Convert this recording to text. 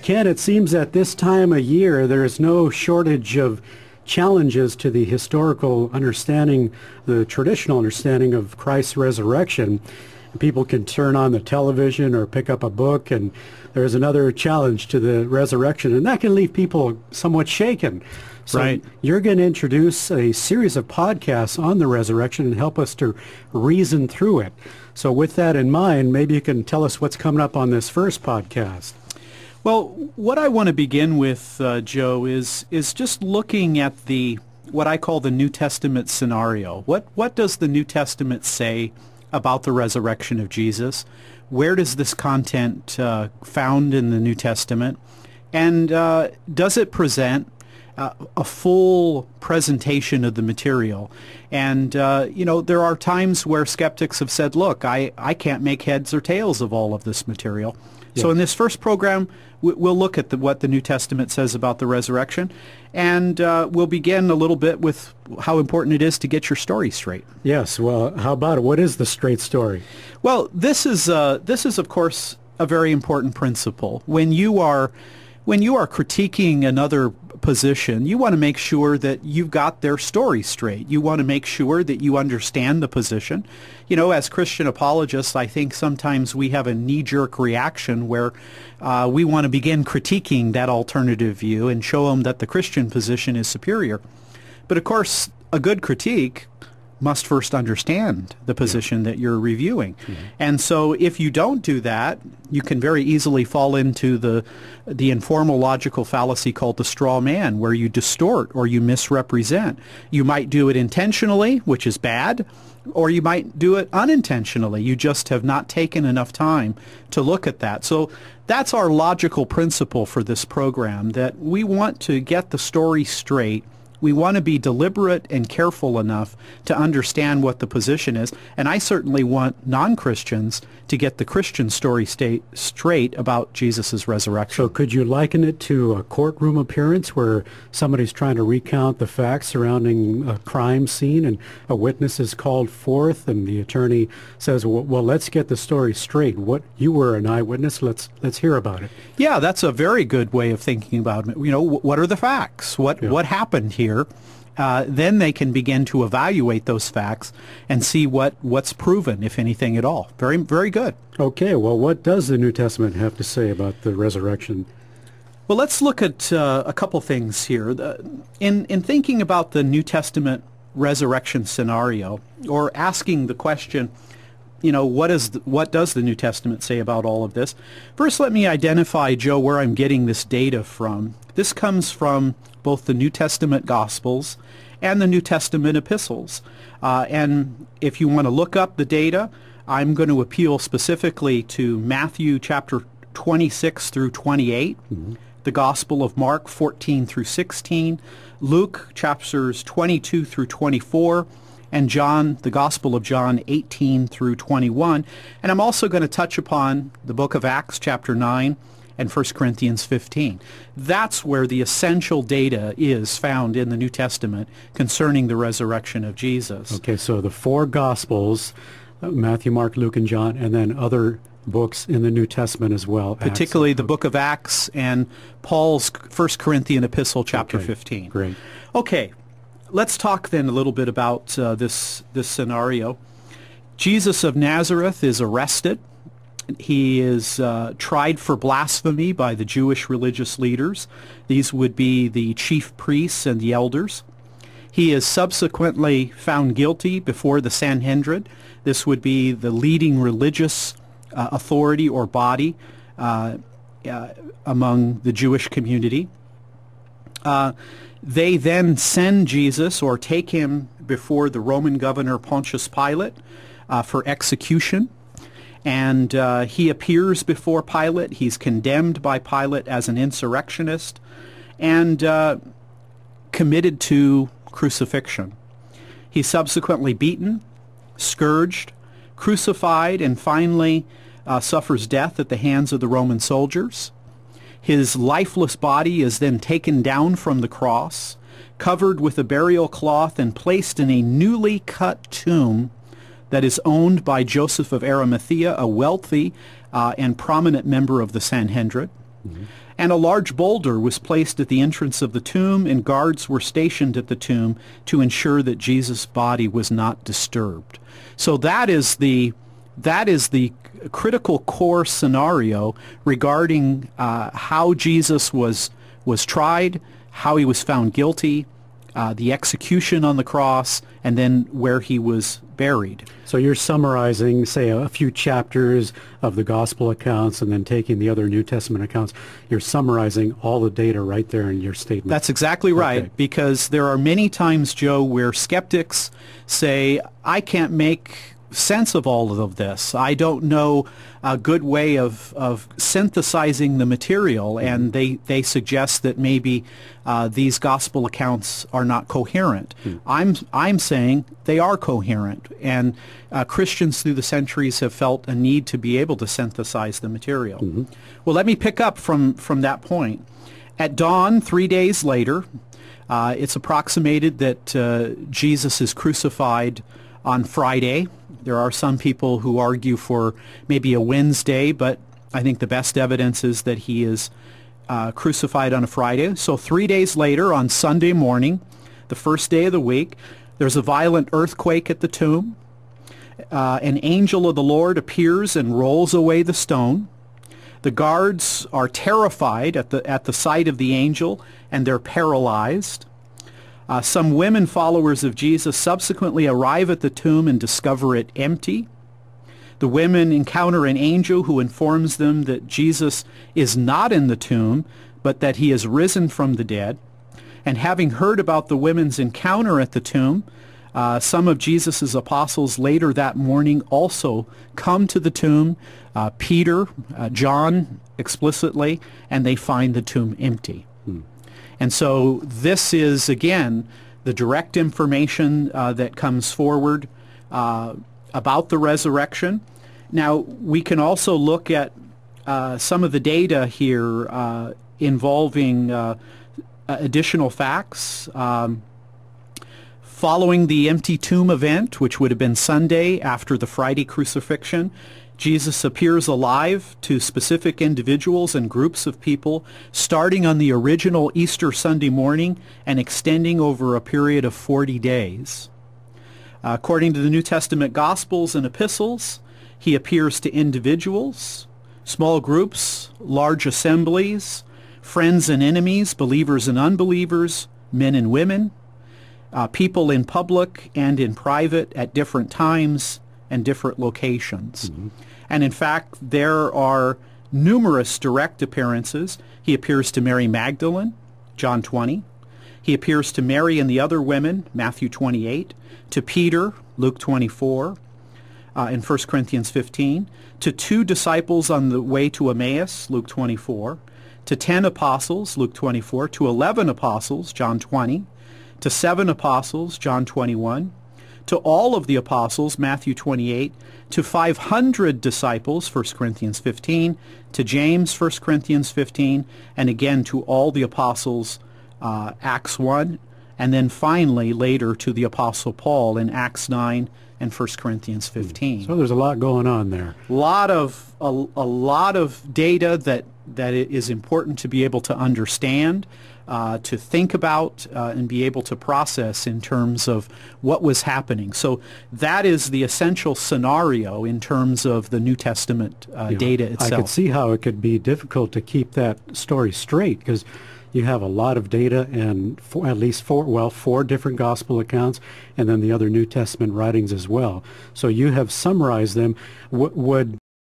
Ken, it seems at this time of year there is no shortage of challenges to the historical understanding, the traditional understanding of Christ's resurrection. People can turn on the television or pick up a book, and there's another challenge to the resurrection, and that can leave people somewhat shaken. So right. You're going to introduce a series of podcasts on the resurrection and help us to reason through it. So with that in mind, maybe you can tell us what's coming up on this first podcast. Well, what I want to begin with, Joe, is just looking at what I call the New Testament scenario. What does the New Testament say about the resurrection of Jesus? Where does this content found in the New Testament? And does it present a full presentation of the material? And, there are times where skeptics have said, look, I can't make heads or tails of all of this material. Yes. So in this first program, we'll look at what the New Testament says about the resurrection, and we'll begin a little bit with how important it is to get your story straight. Yes, well, how about it? What is the straight story? Well, this is of course a very important principle. When you are critiquing another position, you want to make sure that you've got their story straight. You want to make sure that you understand the position. As Christian apologists, I think sometimes we have a knee-jerk reaction where we want to begin critiquing that alternative view and show them that the Christian position is superior. But of course, a good critique must first understand the position that you're reviewing. Mm-hmm. And so if you don't do that, you can very easily fall into the informal logical fallacy called the straw man, where you distort or you misrepresent. You might do it intentionally, which is bad, or you might do it unintentionally. You just have not taken enough time to look at that. So that's our logical principle for this program, that we want to get the story straight. We want to be deliberate and careful enough to understand what the position is. And I certainly want non-Christians to get the Christian story straight about Jesus' resurrection. So could you liken it to a courtroom appearance where somebody's trying to recount the facts surrounding a crime scene and a witness is called forth and the attorney says, well, let's get the story straight. You were an eyewitness. Let's hear about it. Yeah, that's a very good way of thinking about it. What are the facts? What happened here? Then they can begin to evaluate those facts and see what's proven, if anything at all. Very, very good. Okay, well, what does the New Testament have to say about the resurrection? Well, let's look at a couple things here. In thinking about the New Testament resurrection scenario, or asking the question, what does the New Testament say about all of this? First, let me identify, Joe, where I'm getting this data from. This comes from both the New Testament Gospels and the New Testament epistles. And if you want to look up the data, I'm going to appeal specifically to Matthew chapter 26 through 28, mm-hmm. the Gospel of Mark 14 through 16, Luke chapters 22 through 24, and John, the Gospel of John 18 through 21. And I'm also going to touch upon the book of Acts chapter 9 and 1 Corinthians 15. That's where the essential data is found in the New Testament concerning the resurrection of Jesus. Okay, so the four Gospels, Matthew, Mark, Luke, and John, and then other books in the New Testament as well. Particularly the book of Acts and Paul's 1 Corinthian epistle, chapter 15. Great. Okay, let's talk then a little bit about this scenario. Jesus of Nazareth is arrested. He is tried for blasphemy by the Jewish religious leaders. These would be the chief priests and the elders. He is subsequently found guilty before the Sanhedrin. This would be the leading religious authority or body among the Jewish community. They then send Jesus or take him before the Roman governor Pontius Pilate for execution. And he appears before Pilate. He's condemned by Pilate as an insurrectionist and committed to crucifixion. He's subsequently beaten, scourged, crucified, and finally suffers death at the hands of the Roman soldiers. His lifeless body is then taken down from the cross, covered with a burial cloth, and placed in a newly cut tomb that is owned by Joseph of Arimathea, a wealthy and prominent member of the Sanhedrin. And a large boulder was placed at the entrance of the tomb, and guards were stationed at the tomb to ensure that Jesus' body was not disturbed. So that is the critical core scenario regarding how Jesus was tried, how he was found guilty, the execution on the cross, and then where he was buried. So you're summarizing, say, a few chapters of the gospel accounts and then taking the other New Testament accounts. You're summarizing all the data right there in your statement. That's exactly right, okay. Because there are many times, Joe, where skeptics say, I can't make sense of all of this. I don't know a good way of synthesizing the material, and they suggest that maybe these gospel accounts are not coherent. I'm saying they are coherent, and Christians through the centuries have felt a need to be able to synthesize the material. Well, let me pick up from that point. At dawn, 3 days later, it's approximated that Jesus is crucified on Friday. There are some people who argue for maybe a Wednesday, but I think the best evidence is that he is crucified on a Friday. So 3 days later, on Sunday morning, the first day of the week, there's a violent earthquake at the tomb. An angel of the Lord appears and rolls away the stone. The guards are terrified at the sight of the angel, and they're paralyzed. Some women followers of Jesus subsequently arrive at the tomb and discover it empty. The women encounter an angel who informs them that Jesus is not in the tomb, but that he has risen from the dead. And having heard about the women's encounter at the tomb, some of Jesus' apostles later that morning also come to the tomb, Peter, John explicitly, and they find the tomb empty. And so this is, again, the direct information that comes forward about the resurrection. Now, we can also look at some of the data here involving additional facts. Following the empty tomb event, which would have been Sunday after the Friday crucifixion, Jesus appears alive to specific individuals and groups of people, starting on the original Easter Sunday morning and extending over a period of 40 days. According to the New Testament Gospels and Epistles, he appears to individuals, small groups, large assemblies, friends and enemies, believers and unbelievers, men and women, people in public and in private at different times and different locations. And in fact, there are numerous direct appearances. He appears to Mary Magdalene, John 20. He appears to Mary and the other women, Matthew 28. To Peter, Luke 24, in 1 Corinthians 15. To 2 disciples on the way to Emmaus, Luke 24. To 10 apostles, Luke 24. To 11 apostles, John 20. To 7 apostles, John 21. To all of the apostles, Matthew 28, to 500 disciples, 1 Corinthians 15, to James, 1 Corinthians 15, and again to all the apostles, Acts 1, and then finally later to the Apostle Paul in Acts 9 and 1 Corinthians 15. So there's a lot going on there. A lot of data that it is important to be able to understand, to think about, and be able to process in terms of what was happening. So that is the essential scenario in terms of the New Testament data itself. I could see how it could be difficult to keep that story straight, because you have a lot of data and at least four different gospel accounts, and then the other New Testament writings as well. So you have summarized them. Would